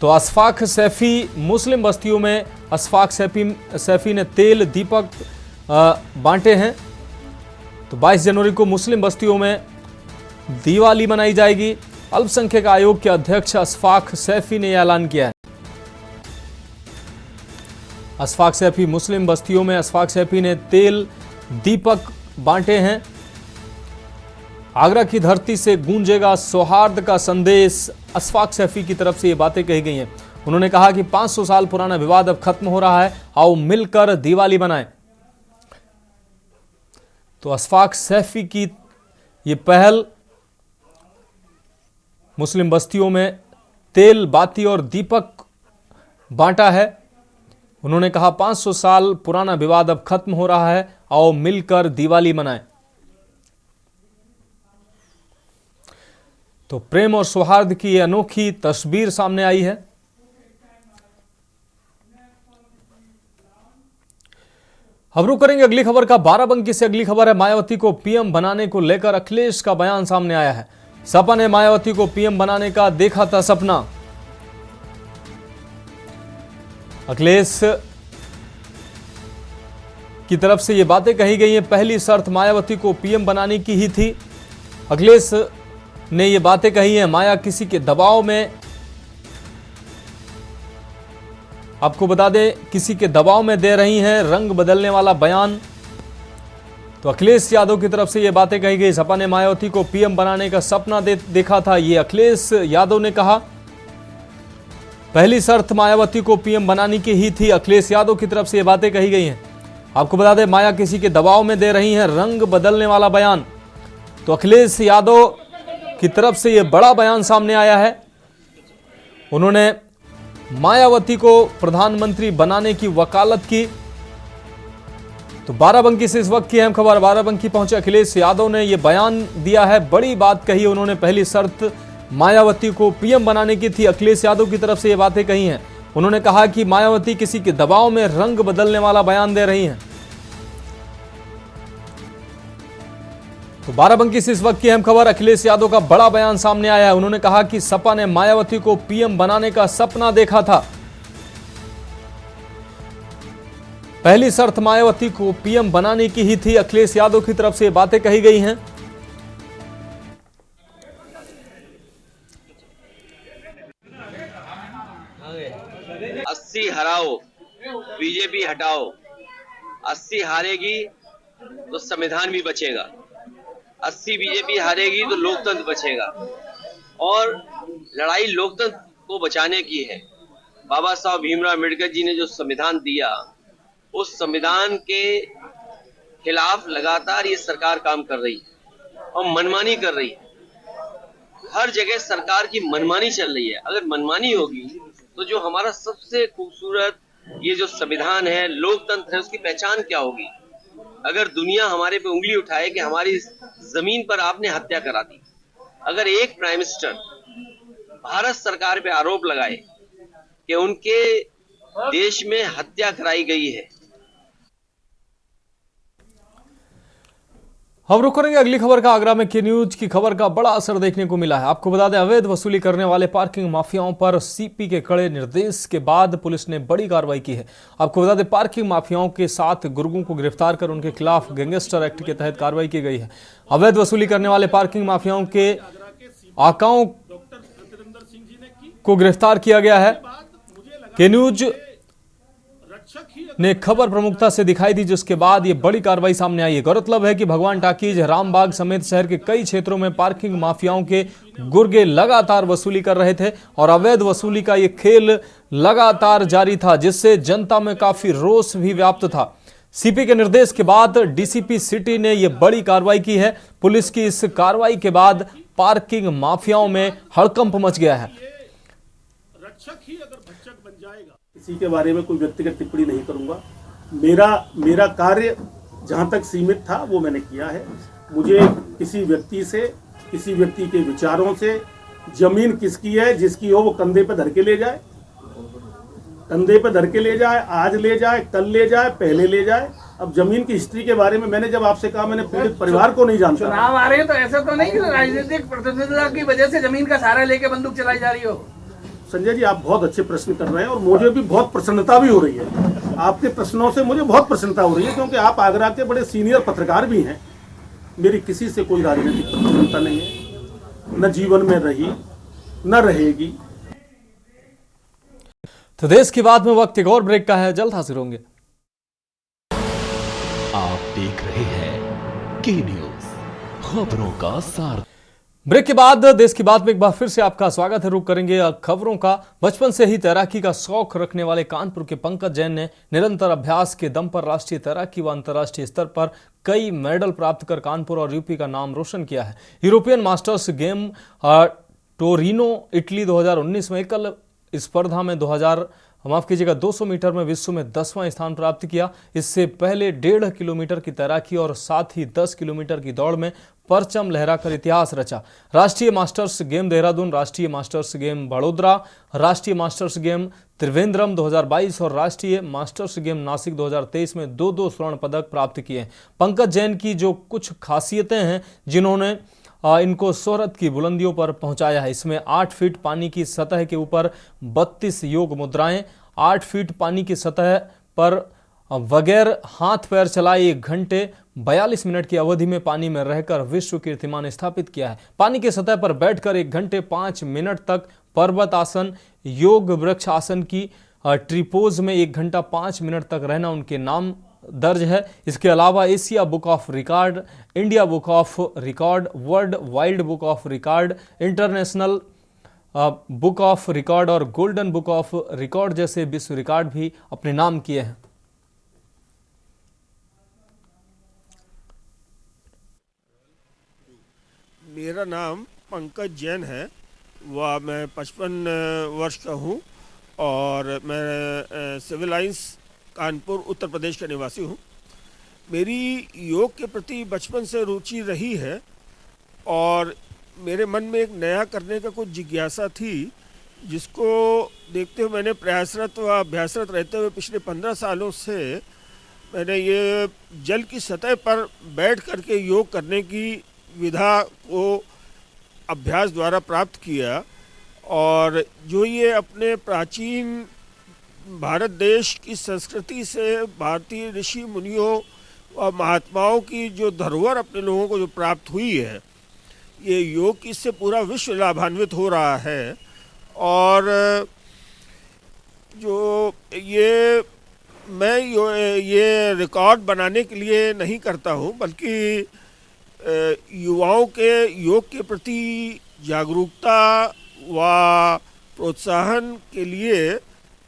तो अशफाक सैफी मुस्लिम बस्तियों में अशफाक सैफी ने तेल दीपक बांटे हैं। तो 22 जनवरी को मुस्लिम बस्तियों में दिवाली मनाई जाएगी। अल्पसंख्यक आयोग के अध्यक्ष अशफाक सैफी ने यह ऐलान किया है। अशफाक सैफी मुस्लिम बस्तियों में अशफाक सैफी ने तेल दीपक बांटे हैं। आगरा की धरती से गूंजेगा सौहार्द का संदेश, अशफाक सैफी की तरफ से ये बातें कही गई हैं। उन्होंने कहा कि 500 साल पुराना विवाद अब खत्म हो रहा है, आओ मिलकर दिवाली मनाएं। तो अशफाक सैफी की ये पहल मुस्लिम बस्तियों में तेल बाती और दीपक बांटा है। उन्होंने कहा 500 साल पुराना विवाद अब खत्म हो रहा है, आओ मिलकर दिवाली मनाएं। तो प्रेम और सौहार्द की ये अनोखी तस्वीर सामने आई है। अब रुक करेंगे अगली खबर का। बाराबंकी से अगली खबर है। मायावती को पीएम बनाने को लेकर अखिलेश का बयान सामने आया है। सपा ने मायावती को पीएम बनाने का देखा था सपना। अखिलेश की तरफ से ये बातें कही गई हैं। पहली शर्त मायावती को पीएम बनाने की ही थी। अखिलेश ने ये बातें कही हैं। माया किसी के दबाव में, आपको बता दें, किसी के दबाव में दे रही हैं रंग बदलने वाला बयान। तो अखिलेश यादव की तरफ से ये बातें कही गई। सपा ने मायावती को पीएम बनाने का सपना देखा था, ये अखिलेश यादव ने कहा। पहली शर्त मायावती को पीएम बनाने की ही थी। अखिलेश यादव की तरफ से ये बातें कही गई हैं। आपको बता दें, माया किसी के दबाव में दे रही हैं रंग बदलने वाला बयान। तो अखिलेश यादव की तरफ से यह बड़ा बयान सामने आया है। उन्होंने मायावती को प्रधानमंत्री बनाने की वकालत की। तो बाराबंकी से इस वक्त की अहम खबर। बाराबंकी पहुंचे अखिलेश यादव ने यह बयान दिया है, बड़ी बात कही। उन्होंने पहली शर्त मायावती को पीएम बनाने की थी। अखिलेश यादव की तरफ से यह बातें कही हैं। उन्होंने कहा कि मायावती किसी के दबाव में रंग बदलने वाला बयान दे रही हैं। तो बाराबंकी से इस वक्त की अहम खबर। अखिलेश यादव का बड़ा बयान सामने आया है। उन्होंने कहा कि सपा ने मायावती को पीएम बनाने का सपना देखा था। पहली शर्त मायावती को पीएम बनाने की ही थी। अखिलेश यादव की तरफ से ये बातें कही गई हैं। अस्सी हराओ, बीजेपी हटाओ। 80 हारेगी तो संविधान भी बचेगा, 80 बीजेपी हारेगी तो लोकतंत्र बचेगा। और लड़ाई लोकतंत्र को बचाने की है। बाबा साहब भीमराव अम्बेडकर जी ने जो संविधान दिया उस संविधान के खिलाफ लगातार ये सरकार काम कर रही है और मनमानी कर रही है। हर जगह सरकार की मनमानी चल रही है। अगर मनमानी होगी तो जो हमारा सबसे खूबसूरत ये जो संविधान है, लोकतंत्र है, उसकी पहचान क्या होगी? अगर दुनिया हमारे पे उंगली उठाए कि हमारी जमीन पर आपने हत्या करा दी, अगर एक प्राइम मिनिस्टर भारत सरकार पे आरोप लगाए कि उनके देश में हत्या कराई गई है। हम रुक करेंगे अगली खबर का। आगरा में के न्यूज की खबर का बड़ा असर देखने को मिला है। आपको बता दें, अवैध वसूली करने वाले पार्किंग माफियाओं पर सीपी के कड़े निर्देश के बाद पुलिस ने बड़ी कार्रवाई की है। आपको बता दें, पार्किंग माफियाओं के 7 गुर्गों को गिरफ्तार कर उनके खिलाफ गैंगस्टर एक्ट के तहत कार्रवाई की गई है। अवैध वसूली करने वाले पार्किंग माफियाओं के आकाओं को गिरफ्तार किया गया है। के न्यूज ने खबर प्रमुखता से दिखाई दी, जिसके बाद ये बड़ी कार्रवाई सामने आई है। गौरतलब है कि भगवान टाकीज, रामबाग समेत शहर के कई क्षेत्रों में पार्किंग माफियाओं के गुर्गे लगातार वसूली कर रहे थे और अवैध वसूली का ये खेल लगातार जारी था, जिससे जनता में काफी रोष भी व्याप्त था। सीपी के निर्देश के बाद डीसीपी सिटी ने यह बड़ी कार्रवाई की है। पुलिस की इस कार्रवाई के बाद पार्किंग माफियाओं में हड़कंप मच गया है। किसी के बारे में कोई व्यक्तिगत टिप्पणी नहीं करूंगा। मेरा कार्य जहां तक सीमित था वो मैंने किया है। मुझे किसी व्यक्ति के विचारों से जमीन किसकी है, जिसकी हो वो कंधे पे धर के ले जाए, आज ले जाए, कल ले जाए, पहले ले जाए। अब जमीन की हिस्ट्री के बारे में मैंने जब आपसे कहा, मैंने पीड़ित परिवार को नहीं जानता। चुनाव आ रहे हैं तो ऐसा तो नहीं कि राजनीतिक प्रतिनिधित्व की वजह से जमीन का सहारा लेके बंदूक चलाई जा रही हो। संजय जी, आप बहुत अच्छे प्रश्न कर रहे हैं और मुझे भी बहुत प्रसन्नता भी हो रही है। आपके प्रश्नों से मुझे बहुत प्रसन्नता हो रही है, क्योंकि आप आगरा के बड़े सीनियर पत्रकार भी हैं। मेरी किसी से कोई राजनीतिक प्रतिबद्धता नहीं है, न जीवन में रही न रहेगी। तो देश की बात में वक्त एक और ब्रेक का है, जल्द हाजिर होंगे। आप देख रहे हैं के न्यूज, खबरों का सार। ब्रेक के बाद देश की बात में एक बार फिर से आपका स्वागत है। रुक करेंगे खबरों का। बचपन से ही तैराकी का शौक रखने वाले कानपुर के पंकज जैन ने निरंतर अभ्यास के दम पर राष्ट्रीय तैराकी व अंतर्राष्ट्रीय स्तर पर कई मेडल प्राप्त कर कानपुर और यूपी का नाम रोशन किया है। European masters game Torino Italy 2019 में एकल स्पर्धा में 200 मीटर में विश्व में 10वां स्थान प्राप्त किया। इससे पहले 1.5 किलोमीटर की तैराकी और साथ ही 10 किलोमीटर की दौड़ में परचम लहराकर इतिहास रचा। राष्ट्रीय मास्टर्स गेम देहरादून, राष्ट्रीय मास्टर्स गेम बड़ोदरा, राष्ट्रीय मास्टर्स गेम त्रिवेंद्रम 2022 और राष्ट्रीय मास्टर्स गेम नासिक 2023 में 2-2 स्वर्ण पदक प्राप्त किए। पंकज जैन की जो कुछ खासियतें हैं जिन्होंने इनको शोहरत की बुलंदियों पर पहुंचाया है, इसमें 8 फीट पानी की सतह के ऊपर 32 योग मुद्राएं, 8 फीट पानी की सतह पर बगैर हाथ पैर चलाए 1 घंटे 42 मिनट की अवधि में पानी में रहकर विश्व कीर्तिमान स्थापित किया है। पानी की सतह पर बैठकर 1 घंटे 5 मिनट तक पर्वत आसन, योग वृक्ष आसन की ट्रिपोज में 1 घंटा 5 मिनट तक रहना उनके नाम दर्ज है। इसके अलावा Asia book of record, India book of record, world wild book of record, international book of record और गोल्डन बुक ऑफ रिकॉर्ड जैसे विश्व रिकॉर्ड भी अपने नाम किए हैं। मेरा नाम पंकज जैन है, वह मैं 55 वर्ष का हूँ और मैं सिविल लाइंस कानपुर उत्तर प्रदेश का निवासी हूँ। मेरी योग के प्रति बचपन से रुचि रही है और मेरे मन में एक नया करने का कुछ जिज्ञासा थी, जिसको देखते हुए मैंने प्रयासरत व अभ्यासरत रहते हुए पिछले 15 सालों से मैंने ये जल की सतह पर बैठ करके योग करने की विधा को अभ्यास द्वारा प्राप्त किया। और जो ये अपने प्राचीन भारत देश की संस्कृति से भारतीय ऋषि मुनियों और महात्माओं की जो धरोहर अपने लोगों को जो प्राप्त हुई है, ये योग की इससे पूरा विश्व लाभान्वित हो रहा है। और जो मैं ये रिकॉर्ड बनाने के लिए नहीं करता हूँ, बल्कि युवाओं के योग के प्रति जागरूकता व प्रोत्साहन के लिए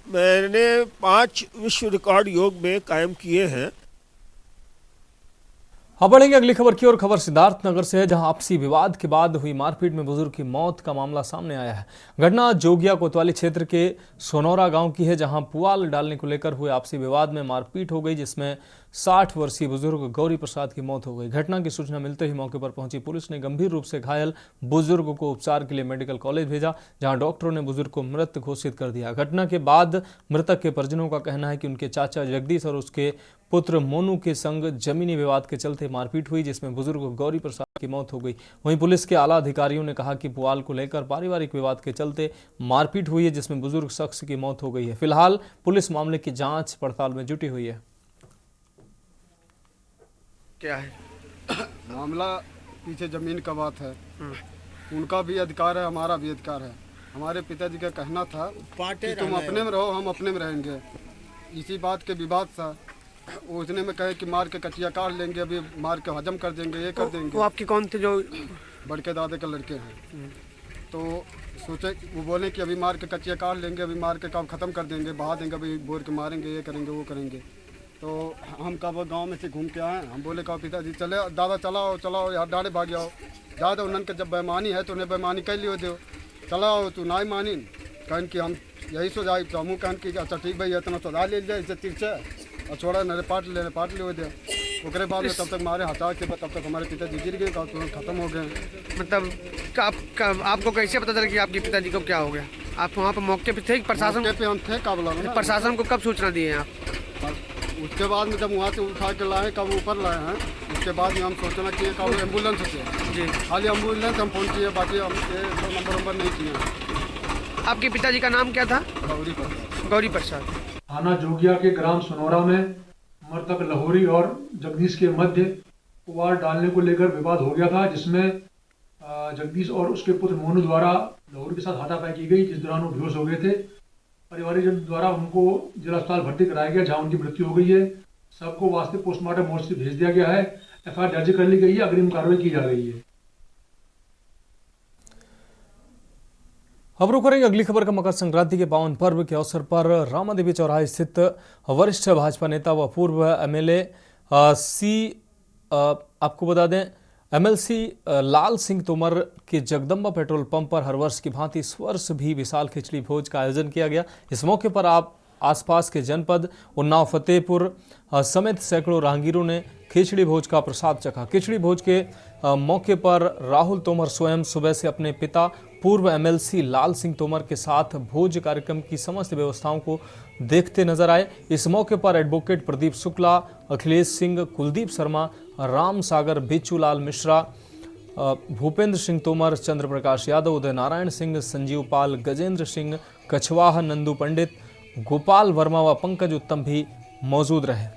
मैंने 5 विश्व रिकॉर्ड योग में कायम किए हैं। अब बढ़ेंगे अगली खबर की ओर। खबर सिद्धार्थनगर से है, जहां आपसी विवाद के बाद हुई मारपीट में बुजुर्ग की मौत का मामला सामने आया है। घटना जोगिया कोतवाली क्षेत्र के सोनौरा गांव की है, जहां पुआल डालने को लेकर हुए आपसी विवाद में मारपीट हो गई, जिसमें 60 वर्षीय बुजुर्ग गौरी प्रसाद की मौत हो गई। घटना की सूचना मिलते ही मौके पर पहुंची पुलिस ने गंभीर रूप से घायल बुजुर्ग को उपचार के लिए मेडिकल कॉलेज भेजा, जहां डॉक्टरों ने बुजुर्ग को मृत घोषित कर दिया। घटना के बाद मृतक के परिजनों का कहना है कि उनके चाचा जगदीश और उसके पुत्र मोनू के संग जमीनी विवाद के चलते मारपीट हुई, जिसमें बुजुर्ग गौरी प्रसाद की मौत हो गई। वहीं पुलिस के आला अधिकारियों ने कहा कि पुआल को लेकर पारिवारिक विवाद के चलते मारपीट हुई है, जिसमें बुजुर्ग शख्स की मौत हो गई है। फिलहाल पुलिस मामले की जांच पड़ताल में जुटी हुई है। क्या है मामला? पीछे जमीन का बात है, उनका भी अधिकार है, हमारा भी अधिकार है। हमारे पिताजी का कहना था कि तुम अपने में रहो, हम अपने में रहेंगे। इसी बात के विवाद था, उसने में कहे कि मार के कटिया काट लेंगे, अभी मार के हजम कर देंगे, ये कर देंगे। वो आपके कौन थे? जो बड़के दादे के लड़के हैं। तो सोचे, वो बोले कि अभी मार के कटिया काट लेंगे, अभी मार के काम ख़त्म कर देंगे, बहा देंगे, अभी बोर के मारेंगे, ये करेंगे, वो करेंगे। तो हम कब गांव में से घूम के आए, हम बोले कहा पिताजी चले दादा चलाओ चलाओ यार, डाड़े भाग जाओ दादा। उन्होंने जब बेईमानी है तो उन्हें बेईमानी कर लियो दो, चलाओ तू ना ही मानी। कहन कि हम यही सोचाई, तो हम कहन कि अच्छा ठीक भाई इतना सजा ले जाए, इससे तिरछे और छोड़ा नरे पाट ले दे। उसके बाद में तब तक मारे हटा के, तब तक हमारे पिताजी गिर गए, तुरंत खत्म हो गए। मतलब आपको कैसे पता चला कि आपके पिताजी को क्या हो गया? आप वहाँ पर मौके पे थे? प्रशासन पे हम थे, कब प्रशासन को कब सूचना दिए आप? उसके बाद में जब वहाँ से उठा के लाए, कब ऊपर लाए हैं, उसके बाद में हम सोचना किए कब एम्बुलेंस से जी, खाली एम्बुलेंस हम फोन किए, बाकी हम नंबर नहीं किए। आपके पिताजी का नाम क्या था? गौरी प्रसाद। थाना जोगिया के ग्राम सोनौरा में मृतक लाहौरी और जगदीश के मध्य पुआल डालने को लेकर विवाद हो गया था, जिसमें जगदीश और उसके पुत्र मोनू द्वारा लाहौरी के साथ हाथापाई की गई, जिस दौरान वो बेहोश हो गए थे। परिवारजन द्वारा उनको जिला अस्पताल भर्ती कराया गया, जहां उनकी मृत्यु हो गई है। सबको वास्ते पोस्टमार्टम मोड से भेज दिया गया है। एफआईआर दर्ज कर ली गई है, अग्रिम कार्रवाई की जा रही है। अब रुक करेंगे अगली खबर का। मकर संक्रांति के पावन पर्व के अवसर पर रामादेवी चौराहे स्थित वरिष्ठ भाजपा नेता व पूर्व एमएलए आपको बता दें एमएलसी लाल सिंह तोमर के जगदम्बा पेट्रोल पंप पर हर वर्ष की भांति इस वर्ष भी विशाल खिचड़ी भोज का आयोजन किया गया। इस मौके पर आसपास के जनपद उन्नाव, फतेहपुर समेत सैकड़ों राहगीरों ने खिचड़ी भोज का प्रसाद चखा। खिचड़ी भोज के मौके पर राहुल तोमर स्वयं सुबह से अपने पिता पूर्व एमएलसी लाल सिंह तोमर के साथ भोज कार्यक्रम की समस्त व्यवस्थाओं को देखते नजर आए। इस मौके पर एडवोकेट प्रदीप शुक्ला, अखिलेश सिंह, कुलदीप शर्मा, राम सागर, बिच्छूलाल मिश्रा, भूपेंद्र सिंह तोमर, चंद्र प्रकाश यादव, उदय नारायण सिंह, संजीव पाल, गजेंद्र सिंह कछवाहा, नंदू पंडित, गोपाल वर्मा व पंकज उत्तम भी मौजूद रहे।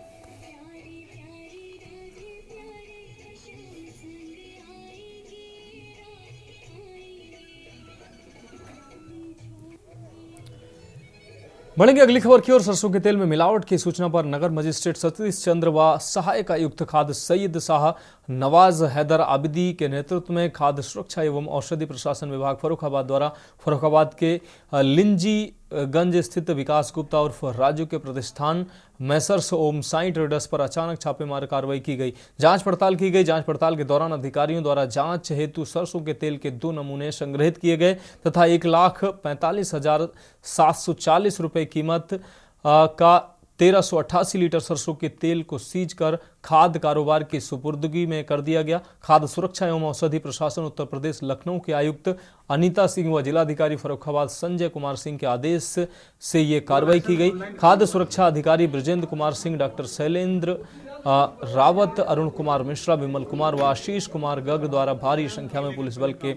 बढ़ेंगे अगली खबर की ओर। सरसों के तेल में मिलावट की सूचना पर नगर मजिस्ट्रेट सतीश चंद्र व सहायक आयुक्त खाद्य सईद शाह नवाज हैदर आबिदी के नेतृत्व में खाद्य सुरक्षा एवं औषधि प्रशासन विभाग फर्रुखाबाद द्वारा फर्रुखाबाद के लिंजीगंज स्थित विकास गुप्ता उर्फ राजू के प्रतिष्ठान मैसर्स ओम साई ट्रेडर्स पर अचानक छापेमार कार्रवाई की गई। जांच पड़ताल की गई। जांच पड़ताल के दौरान अधिकारियों द्वारा जांच हेतु सरसों के तेल के 2 नमूने संग्रहित किए गए तथा 1,45,740 रुपये कीमत का 1388 लीटर सरसों के तेल को सीज कर खाद्य कारोबार की सुपुर्दगी में कर दिया गया। खाद्य सुरक्षा एवं औषधि प्रशासन उत्तर प्रदेश लखनऊ के आयुक्त अनीता सिंह व जिलाधिकारी फर्रुखाबाद संजय कुमार सिंह के आदेश से ये कार्रवाई की गई। खाद्य सुरक्षा अधिकारी ब्रजेंद्र कुमार सिंह, डॉक्टर शैलेंद्र रावत, अरुण कुमार मिश्रा, विमल कुमार व आशीष कुमार गर्ग द्वारा भारी संख्या में पुलिस बल के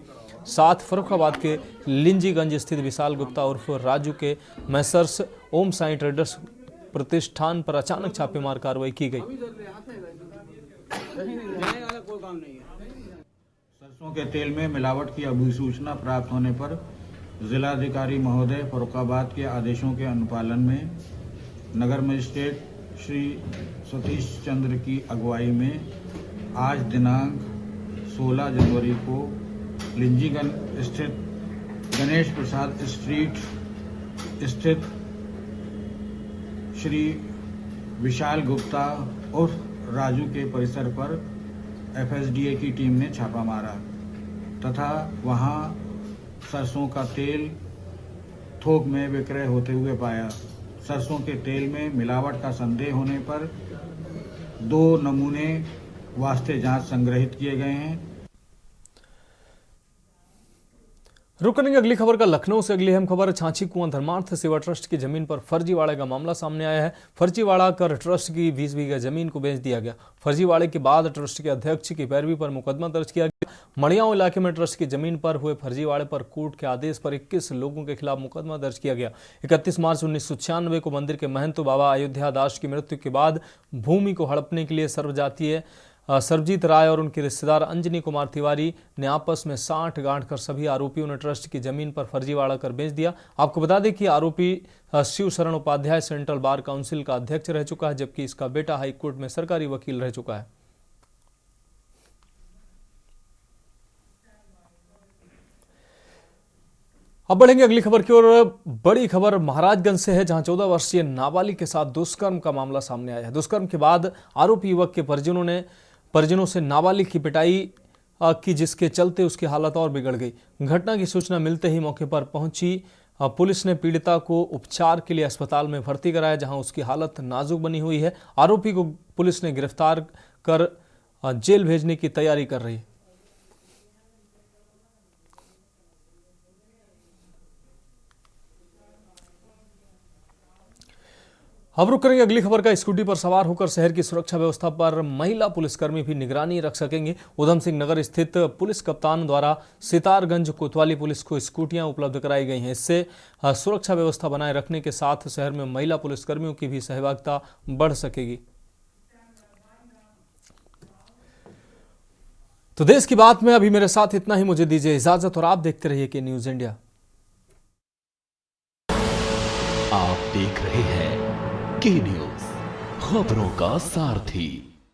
साथ फर्रुखाबाद के लिंजीगंज स्थित विशाल गुप्ता उर्फ राजू के मैसर्स ओम साई ट्रेडर्स प्रतिष्ठान पर अचानक छापेमार कार्रवाई की गई। सरसों के तेल में मिलावट की अभिसूचना प्राप्त होने पर जिलाधिकारी महोदय फर्रुखाबाद के आदेशों के अनुपालन में नगर मजिस्ट्रेट श्री सतीश चंद्र की अगुवाई में आज दिनांक 16 जनवरी को लिंजीगंज स्थित गणेश प्रसाद स्ट्रीट स्थित श्री विशाल गुप्ता उर्फ राजू के परिसर पर एफएसडीए की टीम ने छापा मारा तथा वहां सरसों का तेल थोक में विक्रय होते हुए पाया। सरसों के तेल में मिलावट का संदेह होने पर 2 नमूने वास्ते जांच संग्रहित किए गए हैं। रुक करेंगे अगली खबर का लखनऊ से। अगली अहम खबर छाछी कुआं धर्मार्थ सेवा ट्रस्ट की जमीन पर फर्जीवाड़े का मामला सामने आया है। फर्जीवाड़ा कर ट्रस्ट की 20 बीघा जमीन को बेच दिया गया। फर्जीवाड़े के बाद ट्रस्ट के अध्यक्ष की पैरवी पर मुकदमा दर्ज किया गया। मड़ियाओं इलाके में ट्रस्ट की जमीन पर हुए फर्जीवाड़े पर कोर्ट के आदेश पर 21 लोगों के खिलाफ मुकदमा दर्ज किया गया। 31 मार्च 1996 को मंदिर के महंत बाबा अयोध्या दास की मृत्यु के बाद भूमि को हड़पने के लिए सर्वजातीय सरबजीत राय और उनके रिश्तेदार अंजनी कुमार तिवारी ने आपस में 60 गांठ कर सभी आरोपियों ने ट्रस्ट की जमीन पर फर्जीवाड़ा कर बेच दिया। आपको बता दें कि आरोपी शिव शरण उपाध्याय सेंट्रल बार काउंसिल का अध्यक्ष रह चुका है, जबकि इसका बेटा हाईकोर्ट में सरकारी वकील रह चुका है। अब बढ़ेंगे अगली खबर की ओर। बड़ी खबर महाराजगंज से है, जहां 14 वर्षीय नाबालिग के साथ दुष्कर्म का मामला सामने आया है। दुष्कर्म के बाद आरोपी युवक के परिजनों से नाबालिग की पिटाई की, जिसके चलते उसकी हालत और बिगड़ गई। घटना की सूचना मिलते ही मौके पर पहुंची पुलिस ने पीड़िता को उपचार के लिए अस्पताल में भर्ती कराया, जहां उसकी हालत नाजुक बनी हुई है। आरोपी को पुलिस ने गिरफ्तार कर जेल भेजने की तैयारी कर रही है। अब रुक करेंगे अगली खबर का। स्कूटी पर सवार होकर शहर की सुरक्षा व्यवस्था पर महिला पुलिसकर्मी भी निगरानी रख सकेंगे। उधम सिंह नगर स्थित पुलिस कप्तान द्वारा सितारगंज कोतवाली पुलिस को स्कूटियां उपलब्ध कराई गई हैं। इससे सुरक्षा व्यवस्था बनाए रखने के साथ शहर में महिला पुलिसकर्मियों की भी सहभागिता बढ़ सकेगी। तो देश की बात में अभी मेरे साथ इतना ही। मुझे दीजिए इजाजत और आप देखते रहिए के न्यूज इंडिया। आप देख रहे हैं के न्यूज, खबरों का सारथी।